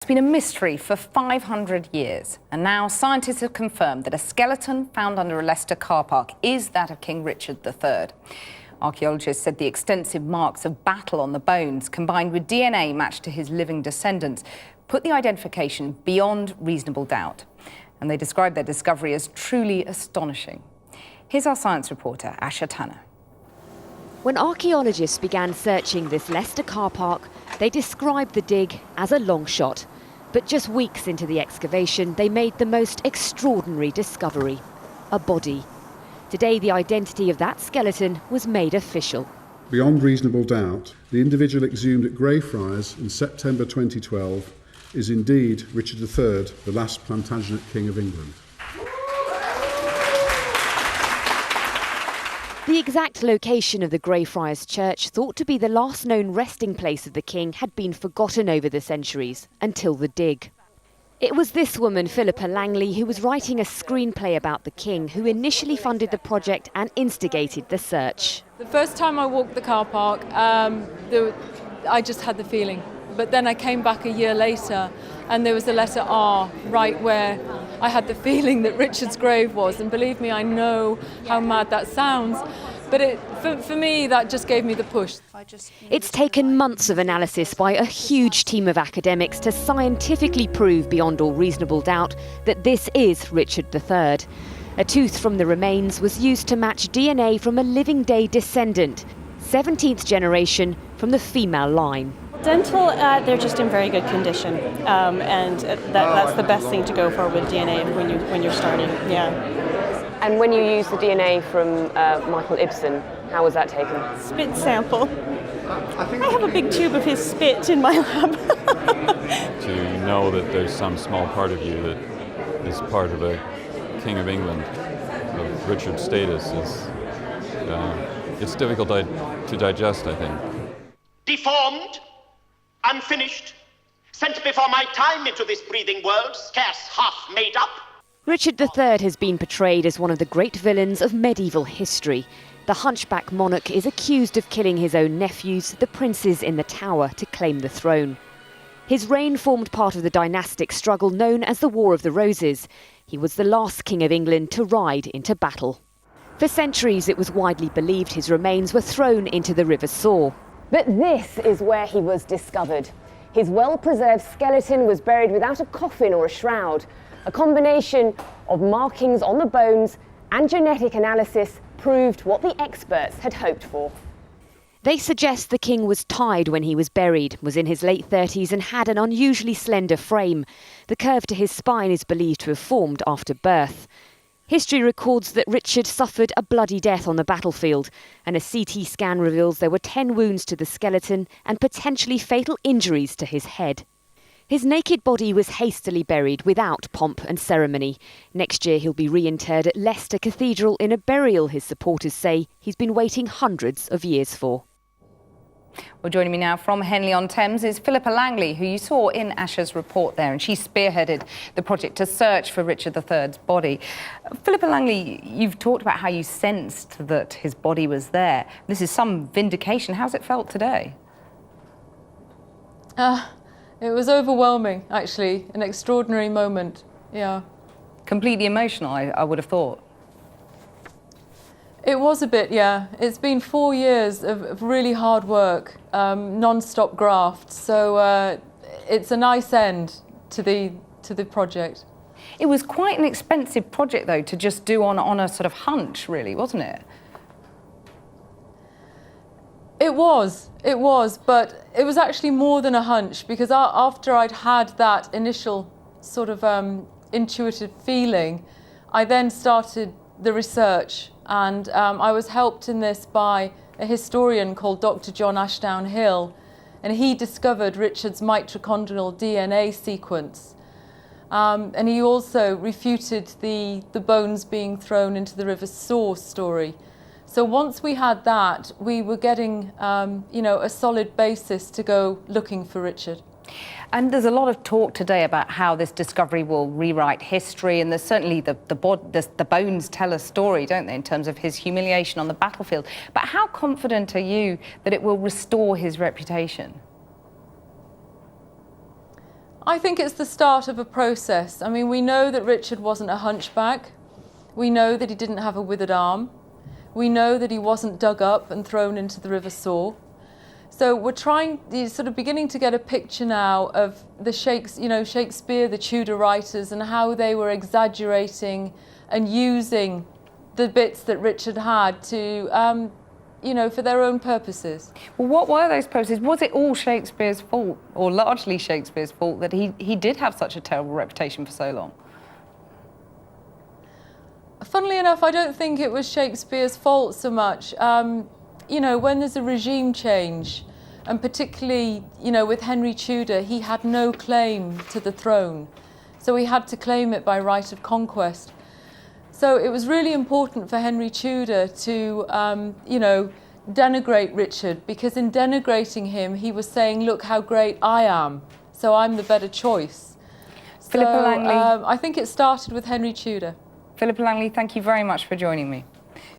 It's been a mystery for 500 years, and now scientists have confirmed that a skeleton found under a Leicester car park is that of King Richard III. Archaeologists said the extensive marks of battle on the bones, combined with DNA matched to his living descendants, put the identification beyond reasonable doubt. And they described their discovery as truly astonishing. Here's our science reporter, Asha Tanner. When archaeologists began searching this Leicester car park, they described the dig as a long shot. But just weeks into the excavation, they made the most extraordinary discovery: a body. Today, the identity of that skeleton was made official. Beyond reasonable doubt, the individual exhumed at Grey Friars in September 2012 is indeed Richard III, the last Plantagenet King of England. The exact location of the Grey Friars church, thought to be the last known resting place of the king, had been forgotten over the centuries, until the dig. It was this woman, Philippa Langley, who was writing a screenplay about the king, who initially funded the project and instigated the search. The first time I walked the car park, I just had the feeling. But then I came back a year later and there was a letter R right where I had the feeling that Richard's grave was. And believe me, I know how mad that sounds. But for me, that just gave me the push. It's taken months of analysis by a huge team of academics to scientifically prove beyond all reasonable doubt that this is Richard III. A tooth from the remains was used to match DNA from a living day descendant, 17th generation from the female line. Dental, they're just in very good condition, and that's the best thing to go for with DNA when you're starting. Yeah. And when you use the DNA from Michael Ibsen, how was that taken? Spit sample. I have a big tube of his spit in my lab. To know that there's some small part of you that is part of a King of England, of Richard's status, is it's difficult to digest, I think. Deformed, unfinished, sent before my time into this breathing world, scarce half made up. Richard III has been portrayed as one of the great villains of medieval history. The hunchback monarch is accused of killing his own nephews, the princes in the Tower, to claim the throne. His reign formed part of the dynastic struggle known as the War of the Roses. He was the last King of England to ride into battle. For centuries, it was widely believed his remains were thrown into the River Soar. But this is where he was discovered. His well-preserved skeleton was buried without a coffin or a shroud. A combination of markings on the bones and genetic analysis proved what the experts had hoped for. They suggest the king was tied when he was buried, was in his late 30s and had an unusually slender frame. The curve to his spine is believed to have formed after birth. History records that Richard suffered a bloody death on the battlefield, and a CT scan reveals there were 10 wounds to the skeleton and potentially fatal injuries to his head. His naked body was hastily buried without pomp and ceremony. Next year he'll be reinterred at Leicester Cathedral in a burial his supporters say he's been waiting hundreds of years for. Well, joining me now from Henley-on-Thames is Philippa Langley, who you saw in Asha's report there, and she spearheaded the project to search for Richard III's body. Philippa Langley, you've talked about how you sensed that his body was there. This is some vindication. How's it felt today? It was overwhelming, actually, an extraordinary moment, yeah. Completely emotional, I would have thought. It was a bit, yeah. It's been 4 years of really hard work, non-stop graft, so it's a nice end to the project. It was quite an expensive project, though, to just do on a sort of hunch, really, wasn't it? It was, but it was actually more than a hunch, because after I'd had that initial sort of intuitive feeling, I then started the research, and I was helped in this by a historian called Dr. John Ashdown Hill, and he discovered Richard's mitochondrial DNA sequence. And he also refuted the bones being thrown into the River Soar story. So once we had that, we were getting, a solid basis to go looking for Richard. And there's a lot of talk today about how this discovery will rewrite history, and there's certainly the bones tell a story, don't they, in terms of his humiliation on the battlefield. But how confident are you that it will restore his reputation? I think it's the start of a process. I mean, we know that Richard wasn't a hunchback. We know that he didn't have a withered arm. We know that he wasn't dug up and thrown into the River Soar. So we're sort of beginning to get a picture now of the Shakespeare, the Tudor writers, and how they were exaggerating and using the bits that Richard had to, for their own purposes. Well, what were those purposes? Was it all Shakespeare's fault, or largely Shakespeare's fault, that he did have such a terrible reputation for so long? Funnily enough, I don't think it was Shakespeare's fault so much. When there's a regime change, and particularly, with Henry Tudor, he had no claim to the throne. So he had to claim it by right of conquest. So it was really important for Henry Tudor to, denigrate Richard, because in denigrating him, he was saying, look how great I am, so I'm the better choice. Philippa Langley. I think it started with Henry Tudor. Philippa Langley, thank you very much for joining me.